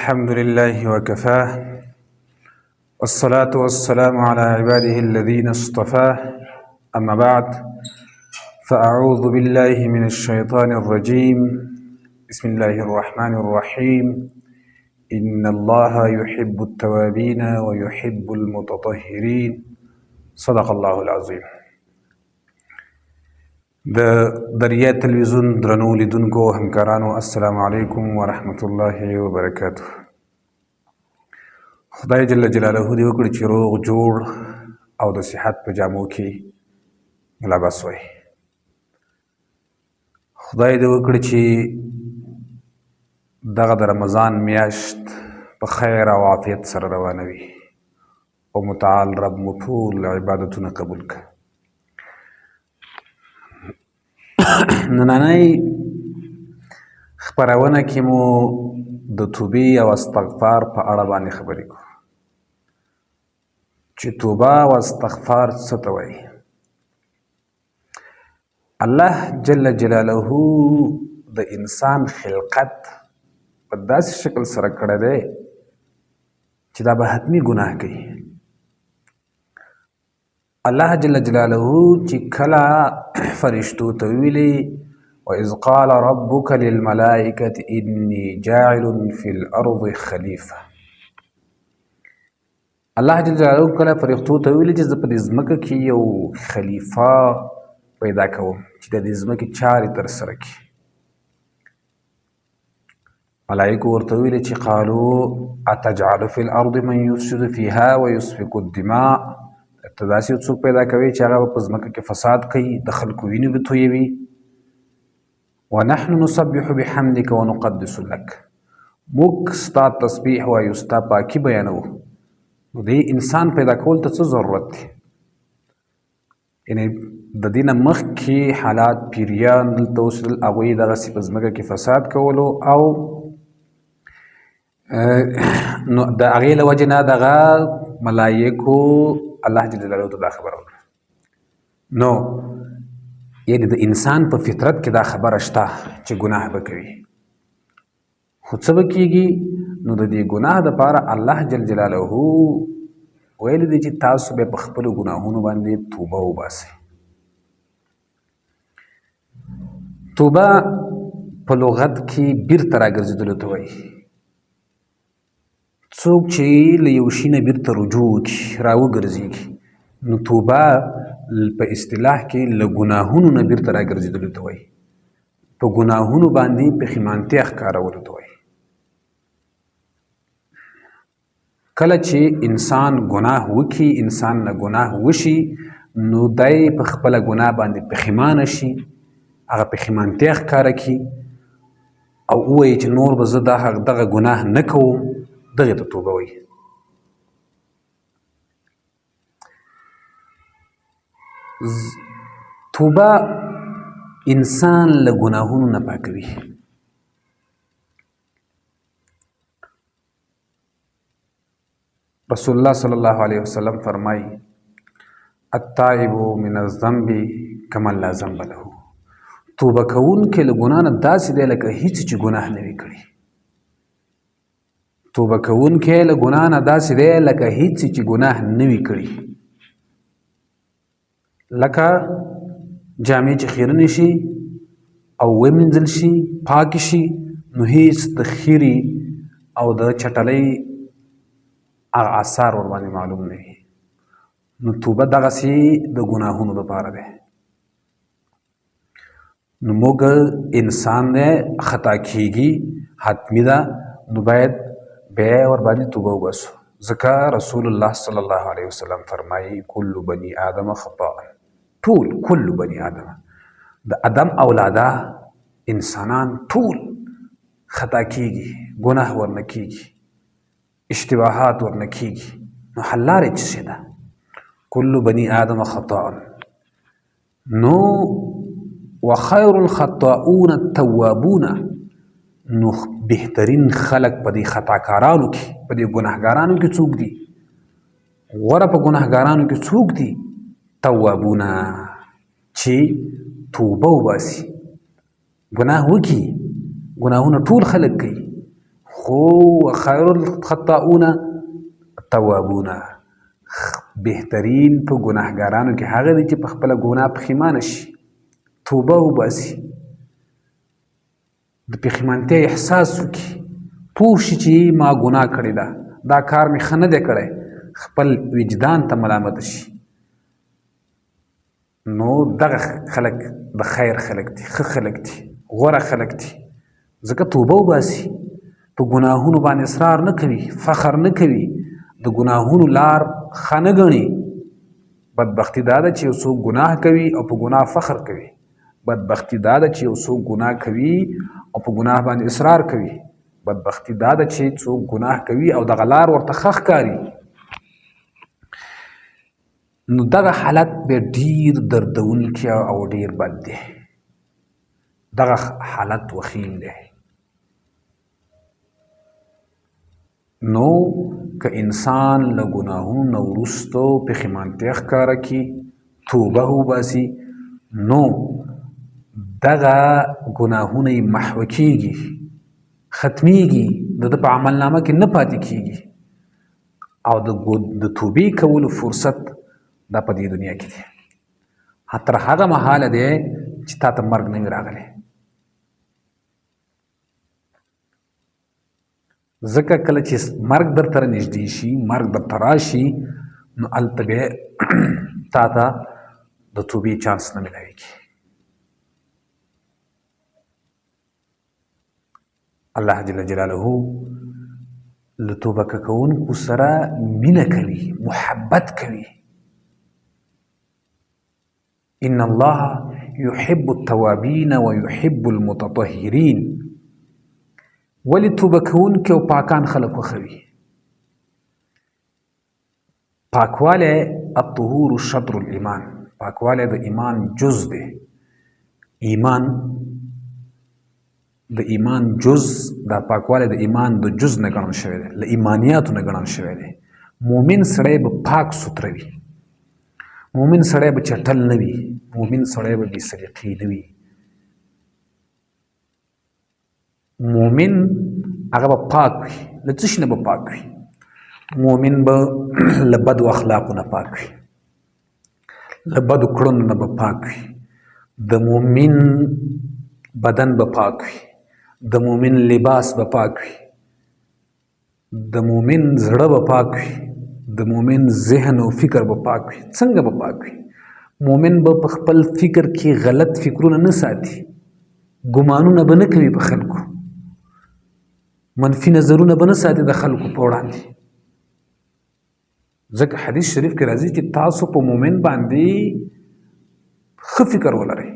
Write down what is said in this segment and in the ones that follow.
الحمد لله وكفاه والصلاة والسلام على عباده الذين اصطفاه أما بعد فأعوذ بالله من الشيطان الرجيم بسم الله الرحمن الرحيم إن الله يحب التوابين ويحب المتطهرين صدق الله العظيم. د دریا تلویزیون درنو لیدونکو همکارانو السلام علیکم ورحمت الله وبرکاته. خدای جل جلاله دې وکړي چې روغ جوړ او د صحت په جامو کې ملابس وي. خدای دې وکړي چې دغه د رمضان میاشت په خیر او عافیت سره روانه وي او متعال رب مو ټول عبادتونه قبول کړي. نننۍ خپرونه کې مو د توبې او استغفار په اړه باندې خبرې کوو چې توبه او استغفار څه ته وایي. الله جل جلاله د انسان خلقت په داسې شکل سره کړی دی چې دا به حتمي ګناه کوي. الله جل جلاله چې کله فرشتو ته ویلي وَإِذْ قَالَ رَبُّكَ لِلْمَلَائِكَةِ إِنِّي جَاعِلٌ فِي الْأَرْضِ خَلِيفَةً، الله جل جلاله کله فرشتو ته ویلي چې زه په دې ځمکه کې یو خلیفه پیدا کوم چې د دې ځمکې چارې ترسره کړي. ملایکو ورته ویلي چې قالوا أتجعل في الأرض من يفسد فيها ويسفك الدماء، ته داسې یو څوک پیدا کوي چې هغه په ځمکه کې فساد کوي، د خلکو وینې به تویوي. ونحن نسبح بحمدك ونقدس لك، موږ ستا تسبیح وایو، ستا پاکي بیانوو. نو دې انسان پیدا کول ته څه ضرورت دی؟ یعنې د دې نه مخکې حالات پیریان دلته اوسېدل، هغوی دغسې په ځمکه کې فساد کولو او نو د هغې له وجې نه دغه ملایکو الله جل جلاله ته دا خبره وکړه. نو یعنې د انسان په فطرت کې دا خبره شته چې ګناه به کوي، خو څه به کېږي؟ نو د دې ګناه دپاره الله جل جلاله ویلی دی چې تاسو به په خپلو ګناهونو باندې توبه وباسئ. توبه په لغت کې بیرته راګرځېدلو ته وایي. څوک چې له یو شي نه بیرته رجوع وکړي، راوګرځېږي، نو توبه په اصطلاح کې له ګناهونو نه بیرته راګرځېدلو ته وایي، په ګناهونو باندې پښیمانتیا ښکارولو ته وایي. کله چې انسان ګناه وکړي، انسان نه ګناه وشي، نو دی په خپله ګناه باندې پښیمانه شي، هغه پښیمانتیا ښکاره کړي او ووایي چې نور به زه دغه ګناه نه کوم، دغې ته توبه وایي. توبه انسان له ګناهونو نه پاکوي. رسول الله صلی الله علیه وسلم فرمایي التائب من الذنب کمن لا ذنب له، توبه کوونکی له ګناه نه داسې دی لکه هیڅ چې ګناه نه وي کړی. توبه کوونکی له ګناه نه داسې دی لکه هیڅ چې ګناه نه وي کړي. لکه جامې چې خیرنې شي او ومینځل شي، پاکې شي، نو هیڅ د خیرې او د چټلۍ هغه آثار ورباندې معلوم نه وي. نو توبه دغسې د ګناهونو دپاره دی. نو موږ انسان دی، خطا کیږي، حتمي ده، نو باید بیا ورباندې توبه وباسو. ځکه رسول الله صلی الله علیه وسلم فرمایي کل بني آدم خطاء، ټول کل بني آدم، د آدم اولاده انسانان ټول خطا کیږي، ګناه ورنه کیږي، اشتباهات ورنه کیږي. نو حل لارې څه شی ده؟ کل بني آدم خطاء. نو وخیر الخطاؤون التوابون، نو بهترین خلق په دې خطاکارانو کې، په دې ګناهګارانو کې څوک دي؟ غوره په ګناهګارانو کې څوک دي؟ توابونه، چې توبه وباسي. ګناه وکړي، ګناهونه ټول خلق کوي، خو خیر الخطاؤون التوابون، بهترین په ګناهګارانو کې هغه دی چې په خپله ګناه پښیمانه شي، توبه وباسي، د پښیمانتیا احساس وکړي، پوه شي چې ما ګناه کړې ده، دا کار مې ښه نه دی کړی، خپل وجدان ته ملامت شي. نو دغه خلک د خیر خلک دي، ښه خلک دي، غوره خلک دي، ځکه توبه وباسي، په ګناهونو باندې اصرار نه کوي، فخر نه کوي، د ګناهونو لار ښه نه ګڼي. بدبختي دا ده چې یو څوک ګناه کوي او په ګناه فخر کوي. بدبختي دا ده چې یو څوک ګناه کوي او په ګناه باندې اصرار کوي. بدبختي دا ده چې څوک ګناه کوي او دغه لار ورته ښه ښکاري. نو دغه حالت به ډیر دردونکی او ډیر بد دی. دغه حالت وخیم دی. نو که انسان له ګناهونو نه وروستو پښیمانتیا ښکاره کړي، توبه وباسي، نو دغه ګناهونه یې محو کېږي، ختمیږي، د ده په عملنامه کې نه پاتې کېږي، او د توبې کولو فرصت دا په دې دنیا کې دی. تر هغه مهاله دی چې تا ته مرګ نه وي راغلی. ځکه کله چې مرګ درته رانږدې شي، مرګ درته راشي، نو هلته بیا تا ته د توبې چانس نه میلاویږي. الله جل جلاله له توبه کوونکو سره مینه کوي، محبت کوي. ان الله يحب التوابين ويحب المتطهرين. ولی توبه کوونکي او پاکان خلک خوښوي. پاکوالی الطهور شطر الایمان، پاکوالی د ایمان جز دی. ایمان د ایمان جز، دا پاکوالی د ایمان د جز نه ګڼل شوی دی، له ایمانیاتو نه ګڼل شوی دی. مؤمن سړی به پاک سوتره وي، مؤمن سړی به چټل نه وي، مؤمن سړی به بې سلیقې نه وي. مؤمن هغه به پاک وي، له څه شي نه به پاک وي؟ مؤمن به له بدو اخلاقو نه پاک وي، له بدو کړنو نه به پاک وي. د مؤمن بدن به پاک وي، د مؤمن لباس به پاک وي، د مؤمن زړه به پاک وي، د مؤمن ذهن او فکر به پاک وي. څنګه به پاک وي؟ مؤمن به په خپل فکر کې غلط فکرونه نه ساتي، ګمانونه به نه کوي په خلکو، منفي نظرونه به نه ساتي د خلکو په وړاندې. ځکه حدیث شریف کې راځي چې تاسو په مؤمن باندې ښه فکر ولرئ،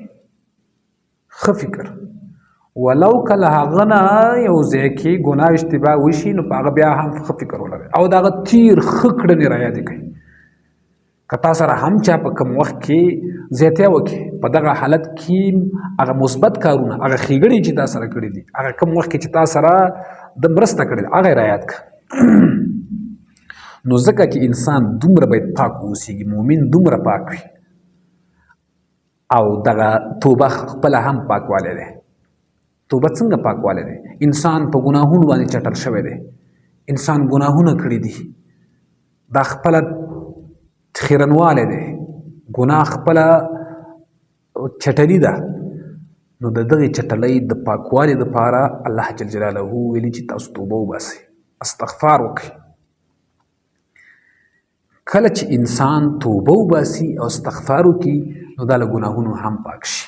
ښه فکر، ولو کله هغه نه یو ځای کې ګناه اشتباه وشي، نو په هغه بیا هم ښه فکر ولرئ، او د هغه تیر ښه کړنې رایادې کړئ. که تا سره هم چا په کوم وخت کې زیاتیا وکړي، په دغه حالت کې هغه مثبت کارونه، هغه ښېګڼې چې تا سره کړي دي، هغه کوم وخت کې چې تا سره د مرسته کړې ده، هغه یې رایاد کړه. نو ځکه چې انسان دومره باید پاک واوسېږي، مؤمن دومره پاک وي. او دغه توبه خپله هم پاکوالی دی. توبه څنګه پاکوالی دی؟ انسان په ګناهونو باندې چټل شوی دی، انسان ګناهونه کړي دي، دا خپله خیرنوالی دی، ګناه خپله چټلي ده. نو د دغې چټلۍ د پاکوالي دپاره الله جل جلاله ویلي چې تاسو توبه وباسئ، استغفار وکړئ. کله چې انسان توبه وباسي او استغفار وکړي، نو دا له ګناهونو هم پاک شي.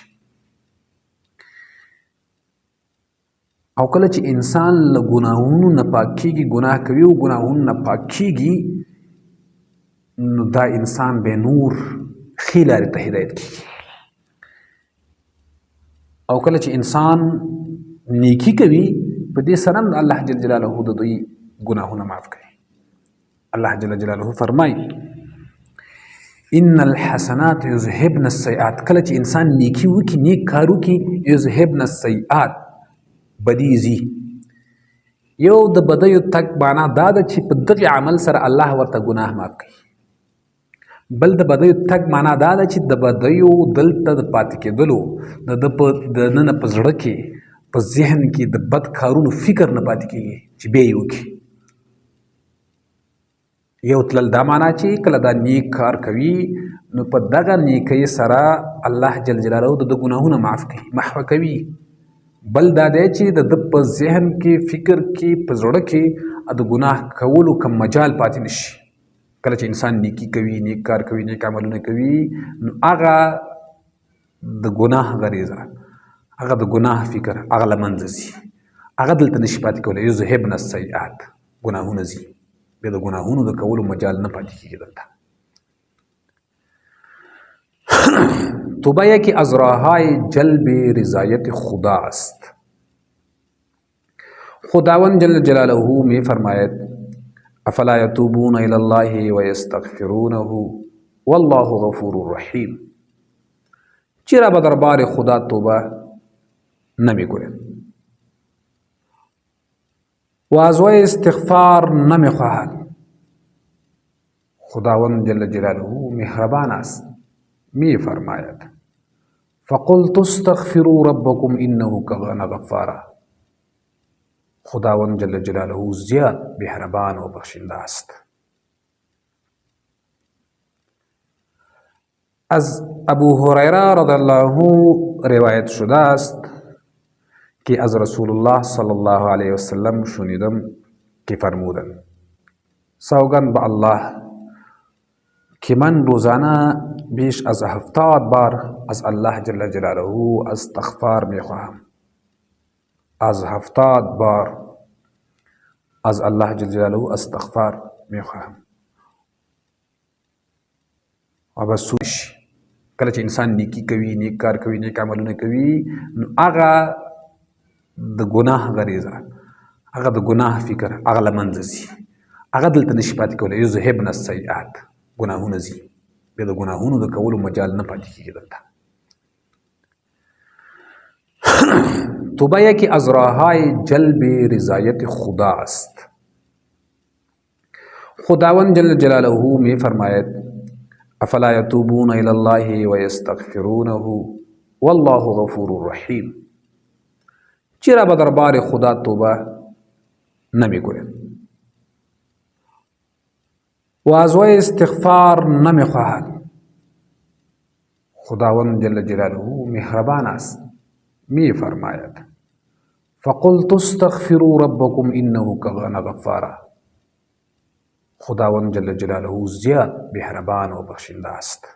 او کله چې انسان له ګناهونو نه پاک کېږي، ګناه کوي او ګناهونو نه پاک کېږي، نو دا انسان به نور ښې لارې ته هدایت کېږي. او کله چې انسان نیکي کوي، په دې سره هم الله جل جلاله د دوی ګناهونه معاف کوي. الله جل جلاله فرمایي ان الحسنات یذهبن السیئات. کله چې انسان نیکي وکړي، نیک کار وکړي، یذهبن السیئات، بدي ځي. یو د بدیو تک معنا دا ده چې په دغې عمل سره الله ورته ګناه معاف کوي. بل د بدیو تک معنا دا ده چې د بدیو دلته د پاتې کېدلو، د ننه په زړه کې په ذهن کې د بد کارونو فکر نه پاتې کېږي چې بیا یې وکړي. یو تلل دا معنا چې کله دا نیک کار کوي نو په دغه نیکۍ سره الله جل جلاله د ګناهونه معاف کوي، محو کوي. بل دا دی چې د ده په ذهن کې، فکر کې، په زړه کې د ګناه کولو کم مجال پاتې نشي. کله چې انسان نیکي کوي، نیک کار کوي، نیک عملونه کوي، نو هغه د ګناه غریزه، هغه د ګناه فکر هغه له منځه ځي، هغه دلته نشي پاتې کولی. یذهبن السیئات، ګناهونه ځي، بیا د ګناهونو د کولو مجال نه پاتې کېږي دلته. توبه یکی از راههای جلب رضایت خدا است. خداوند جل جلاله می فرماید افلا یتوبون الی الله و یستغفرونه والله غفور رحیم. چرا به دربار خدا توبه نمی کنید و از وی استغفار نمی خواهد؟ خداوند جل جلاله مهربان است، می فرماید فقلت استغفروا ربکم انه کان غفارا. خداوند جل جلاله زیاد مهربان و بخشنده است. از ابو هریره رضی الله روایت شده است که از رسول الله صلی الله علیه وسلم شنیدم که فرمودند سوگند به الله که من روزانه بیش از 70 بار از الله جل جلاله استغفار میخواهم. از 70 بار از الله جل جلاله استغفار میخواهم. و بسوش کله چې انسان نیکی کوي، نیک کار کوي، نیک عملونه کوي، نو هغه د ګناه غریزه، هغه د ګناه فکر هغه له منځه ځي، هغه دلته نشي پاتې کولی. یذهبن السیئات، ګناهونه ځي، بیا د ګناهونو د کولو مجال نه پاتې کېږي دلته. توبه یکی از راههای جلب رضایت خدا است. خداوند جل جلاله می فرماید افلا یتوبون الی الله و یستغفرونه والله غفور رحیم. چرا به دربار خدا توبه نمی کنید و از وی استغفار نمی خواهد؟ خداوند جل جلاله مهربان است، می فرماید فقلت استغفروا ربکم انه کان غفارا. خداوند جل جلاله زیاد مهربان و بخشنده است.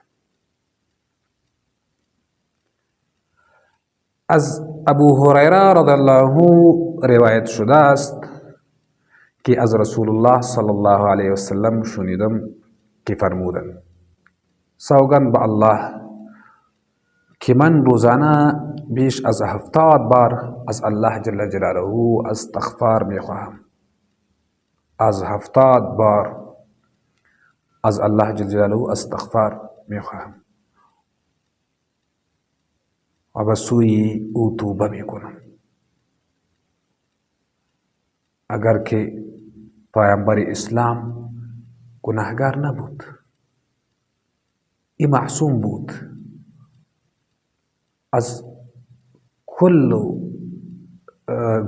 از ابو هریره رضی الله روایت شده است که از رسول الله صلی الله علیه وسلم شنیدم که فرمودند سوگند به الله که من روزانه بیش از 70 بار از الله جل جلاله استغفار میخواهم. از 70 بار از الله جل جلاله استغفار میخواهم و به سوی او توبه میکنم. اگر که پیامبر اسلام گناهگار نبود، این معصوم بود، از کل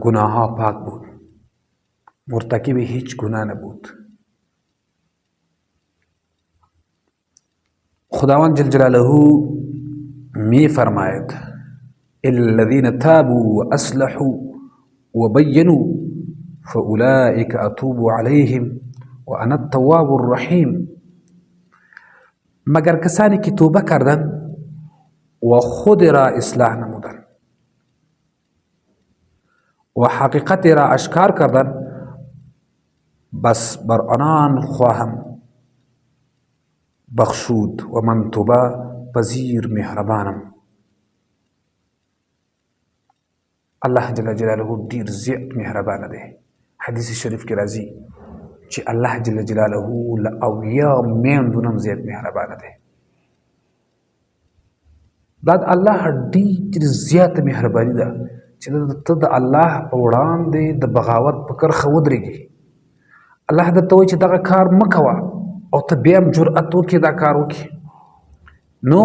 گناه ها پاک بود، مرتکب هیچ گناه نبود. خداوند جل جلاله می فرماید الذين تابوا واصلحوا وبينوا فاولئك اتوب عليهم وانا التواب الرحیم. مگر کسانی که توبه کردند و خود را اصلاح نمودند و حقیقت را اشکار کردند، بس بر آنان خواهم بخشود و من توبه پذیر مهربانم. الله جل جلاله ډیر زیات مهربان دی. حدیث شریف کې راځي چې الله جل جلاله له اولیاء میندو نه زیات مهربان دی. دا الله ډیر زیات مهرباني ده چې ته د الله په وړاندې د بغاوت په کرښه ودرېږي. الله درته وایي چې دغه کار مه کوه او ته بیا هم جرأت وکړې دا کار وکړې. نو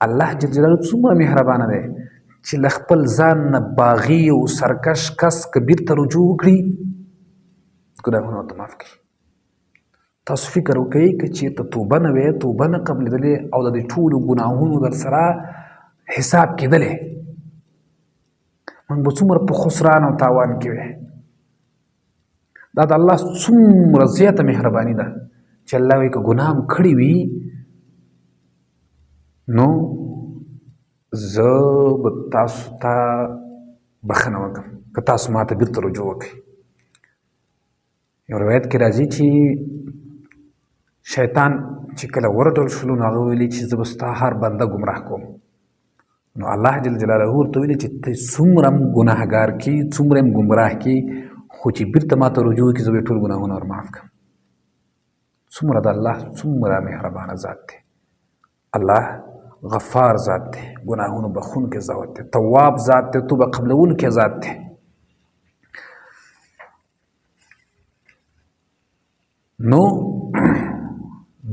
الله جل جلاله څومره مهربانه دی چې له خپل ځان نه باغي او سرکش کس که بیرته رجوع وکړي ګناهونه ورته معاف کړي. تاسو فکر وکړئ که چېرته توبه نه وی، توبه نه قبلېدلې او د دې ټولو ګناهونو در سره حساب کېدلی، موږ به څومره په خسران او تاوان کې وی. دا د الله څومره زیاته مهرباني ده چې الله وایي که ګناه هم کړې وي نو زه به تاسو ته بخښنه وکړم که تاسو ما ته بیرته رجوع وکړئ. یو روایت کې راځي چې شیطان چې کله ورډل شلو نو هغه ویلي چې زه به ستا هر بنده ګمراه کوم. نو الله جل جلاله ورته ویلي چې ته څومره هم ګناهګار کړي، څومره هم ګمراه کړي، خو چې بیرته ما ته رجوع وکړي زه به یې ټول ګناهونه ور معاف کړم. څومره د الله څومره مهربانه ذات دی. الله غفار ذات دی، ګناهونو بخونکی ذات دی، تواب ذات دی، توبه قبلونکی ذات دی. نو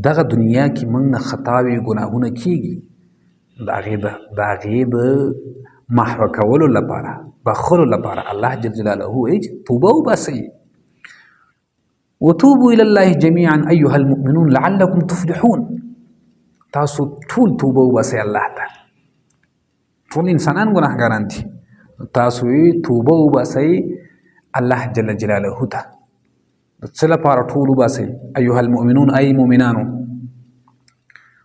دغه دنیا کې موږ نه خطاوې ګناهونه کېږي، د هغې د محوه کولو لپاره، بخښلو لپاره الله جل جلاله وایي چې توبه وباسئ. وتوبوا الى الله جميعا ايها المؤمنون لعلكم تفلحون. تاسو ټول توبه وباسئ الله ته. ټول انسانان ګناهګاران دي، تاسو یې توبه وباسئ الله جل جلاله ته. د څه لپاره ټول وباسئ؟ ایها المؤمنون، ای مؤمنانو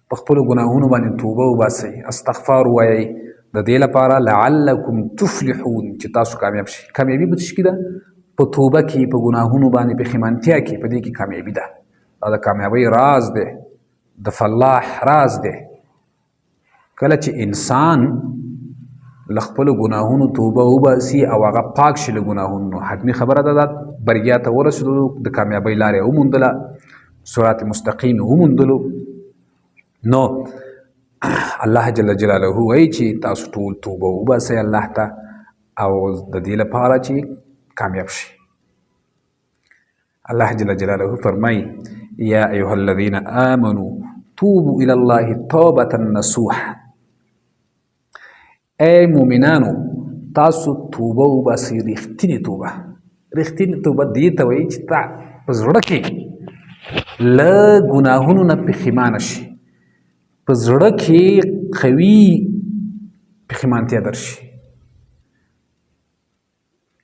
په خپلو ګناهونو باندې توبه وباسئ، استغفار ووایئ. د دې لپاره لعلکم تفلحون چې تاسو کامیاب شئ. کامیابي په څه کې ده؟ په توبه کې، په ګناهونو باندې پښیمانتیا کې، په دې کې کامیابي ده. دا د کامیابۍ راز دی، د فلاح راز دی. کله چې انسان له خپلو ګناهونو توبه وباسي او هغه پاک شي له ګناهونو، نو حتمي خبره ده دا بریا ته ورسېدلو، د کامیابۍ لاره یې وموندله، صراط مستقیم یې وموندلو. نو الله جل جلاله وایي چې تاسو ټول توبه وباسئ الله ته او د دې لپاره چې کامیاب شي. الله جل جلاله فرمایي یا ایها الذین آمنوا توبوا الى الله توبة نصوح. ای مؤمنانو تاسو توبه وباسئ، رښتینې توبه. رښتینې توبه دې ته وایي چې تا په زړه کې له ګناهونو نه پښیمانه شي، په زړه کې قوي پښیمانتیا درشي.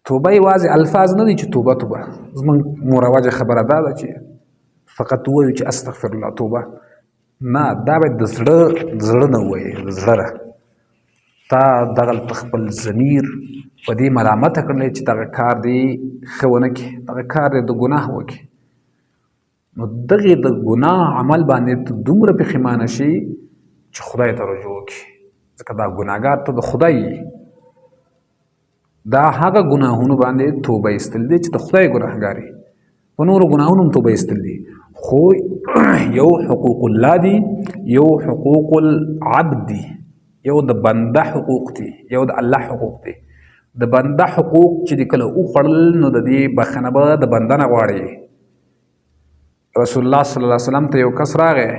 توبه یوازې الفاظ نه دي چې توبه توبه. زموږ مروجه خبره دا ده چې فقط ووایو چې استغفر الله توبه. نه، دا باید د زړه نه ووایې، د زړه تا دغلته خپل ضمیر په دې ملامته کړلی چې دغه کار دې ښه ونه کړې، دغه کار دې د ګناه وکړې. نو دغې د ګناه عمل باندې ته دومره پښیمانه شي چې خدای ته رجوع وکړي، ځکه دا ګناهګار ته د خدای یې. دا هغه ګناهونو باندې توبه ایستل دي چې د خدای ګناهګار یې، په نورو ګناهونو هم توبه ایستل دي، خو یو حقوق الله دي، یو حقوق العبد دي، یو د بنده حقوق دي، یو د الله حقوق دي. د بنده حقوق چې د کله وخوړل نو د دې بخښنه به د بنده نه غواړي. رسول الله صلی الله علیه وسلم ته یو کس راغی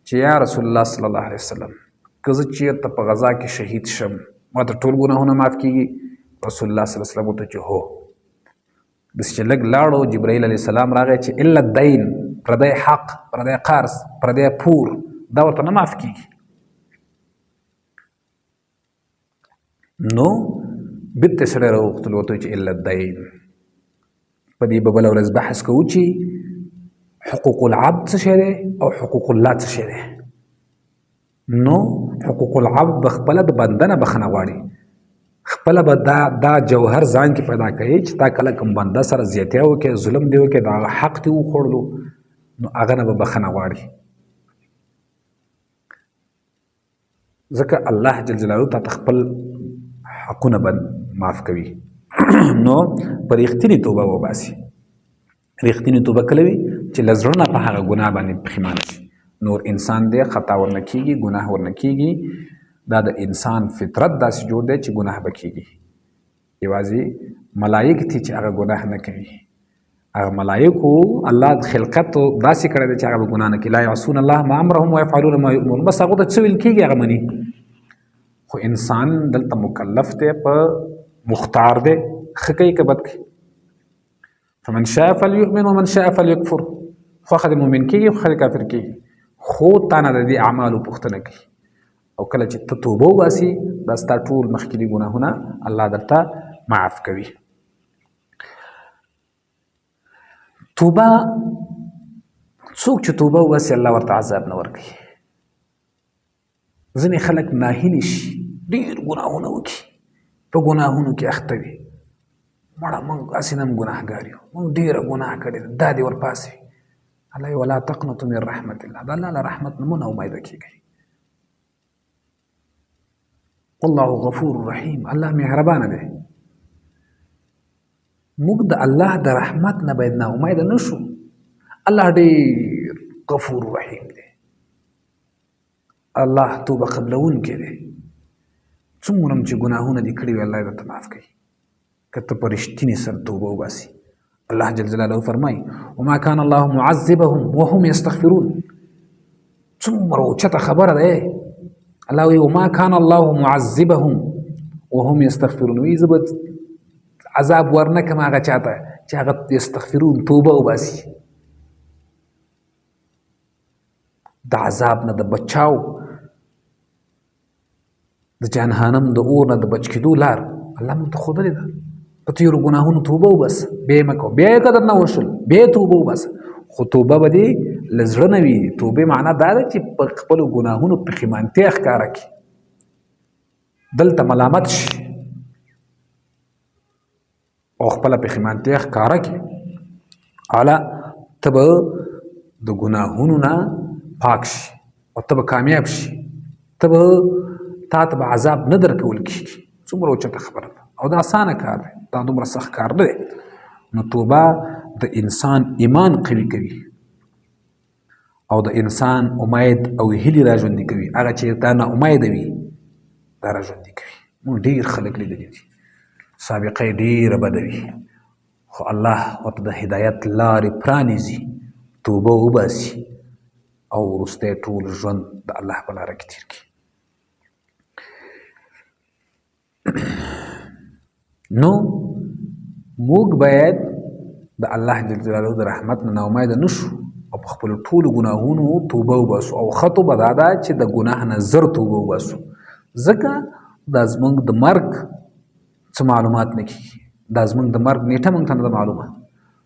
چې یا رسول الله صلی الله علیه وسلم که زه چېرته په غزا کې شهید شم ما ته ټول ګناهونه معاف کېږي؟ رسول الله صلی الله علیه وسلم ورته چې هو. داسې چې لږ لاړو جبرائیل علیه السلام راغی چې الا الدین، پردی حق، پردی قرض، پردی پور، دا ورته نه معاف کېږي. نو بیرته سړی راوغوښتل ورته چې الا الدین. په دې به بله ورځ بحث کوو چې حقوق العبد څه شی دی او حقوق الله څه شی دی. نو حقوق العبد به خپله د بنده نه بخښنه غواړي، خپله به دا جوهر ځان کې پیدا کوي چې تا کله کوم بنده سره زیاتیا وکړې، ظلم دې وکړې، د هغه حق دې وخوړلو، نو هغه نه به بخښنه غواړي. ځکه الله جل جلاله تا ته خپل حقونه معاف کوي. نو په رښتینې توبه وباسي. رښتینې توبه کله وي چې له زړه نه په هغه ګناه باندې پښیمانه شي. نور انسان دی، خطا ورنه کېږي، ګناه ورنه کېږي. دا د انسان فطرت داسې جوړ دی چې ګناه به کېږي. یوازې ملایک دي چې هغه ګناه نه کوي. هغه ملایکو الله خلقت داسې کړی دی چې هغه به ګناه نه کوي. لا یعصون الله ما امرهم ویفعلون ما یؤمرون. بس هغو ته څه ویل کېږي هغه مني. خو انسان دلته مکلف دی په مختار دی ښه کوي که بد کوي فمن شاء فلیؤمن ومن شاء فلیکفر خوښه د مؤمن کېږي خوښه د کافر کېږي خو تا نه د دې اعمالو پوښتنه کوي او کله چې ته توبه وباسي دا ستا ټول مخکیني ګناهونه الله درته معاف کوي توبه څوک چې توبه وباسي الله ورته عذاب نه ورکوي ځینې خلک ناهیلي شي ډېر ګناهونه وکړي په ګناهونو کې اخته وي مړه موږ هسې نه هم ګناهګار یو موږ ډېره ګناه کړې ده دا دې ورپاسې وي الله ولا تقنطوا من رحمت الله د الله له رحمت نه مه ناامیده کېږئ والله غفور رحیم الله مهربانه دی موږ د الله د رحمت نه باید ناامیده نه شو الله ډېر غفور رحیم دی الله توبه قبلونکی دی څومره هم چې ګناهونه دې کړي وي الله یې درته معاف کوي که ته په رښتینې سره توبه وباسي الله جل جلاله فرمایي وما كان الله معذبهم وهم يستغفرون څومره اوچته خبره ده الله وی وما كان الله معذبهم وهم يستغفرون وی زه به عذاب ورنکم هغه چاته چې هغه یستغفرون توبه وباسي د عذاب نه د بچاو د جهنم د اور نه د بچ کېدو لار الله موږ ته ښودلې ده په تېرو ګناهونو توبه وباسه بیا یې مه کوه بیا یې که درنه وشل بیا یې توبه وباسه خو توبه به دې له زړه نه وي توبې معنا دا ده چې په خپلو ګناهونو پښیمانتیا ښکاره کړي دلته ملامت شي او خپله پښیمانتیا ښکاره کړي حالا ته به د ګناهونو نه پاک شي او ته به کامیاب شي ته به تا ته به عذاب نه درکول کېږي څومره اوچته خبره ده او دا اسانه کار دی دا دومره سخت کار نه دی نو توبه د انسان ایمان قوي کوي او د انسان امید او هیلې راژوندي کوي هغه چې دا نه امیده وي دا راژوندي کوي موږ ډېر خلک لیدلي دي سابقه یې ډېره بده وي خو الله ورته د هدایت لارې پرانیزي توبه وباسي او وروستی ټول ژوند د الله په لاره کې تېر کړي نو موږ باید د الله جل جلاله د رحمت نه ناامیده نه شو او په خپلو ټولو ګناهونو توبه وباسو او ښه توبه دا ده چې د ګناه نه زر توبه وباسو ځکه دا زموږ د مرګ څه معلومات نه کېږي دا زموږ د مرګ نیټه موږ ته نه ده معلومه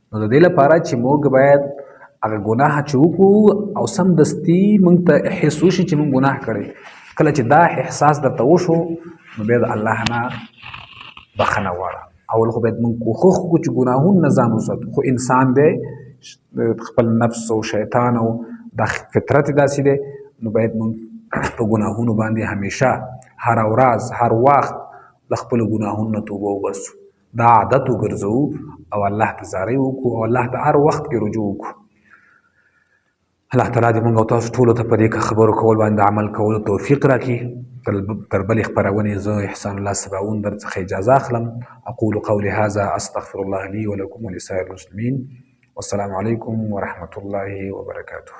نو د دې لپاره چې موږ باید هغه ګناه چې وکړو او سمدستي موږ ته احساس وشي چې موږ ګناه کړی کله چې دا احساس درته وشو نو بیا د الله نه بخښنه غواړه اول خو باید موږ کوښښ وکړو چې ګناهونه نه ځان وساتو خو انسان دی خپل نفس او شیطان او دا فطرت داسې دی نو باید موږ په ګناهونو باندې همیشه هره ورځ هر وخت له خپلو ګناهونو نه توبه وباسو دا عادت وګرځو او الله ته زارۍ وکړو او الله ته هر وخت کې رجوع وکړو الله تعالی دې موږ او تاسو ټولو ته په دې خبرو کول باندې عمل کولو توفیق راکړي تر بلې خپرونې زه احسان الله سباوون در څخه اجازه اخلم اقول قولي هذا استغفر الله لي ولكم ولسائر المسلمين والسلام عليكم ورحمة الله وبركاته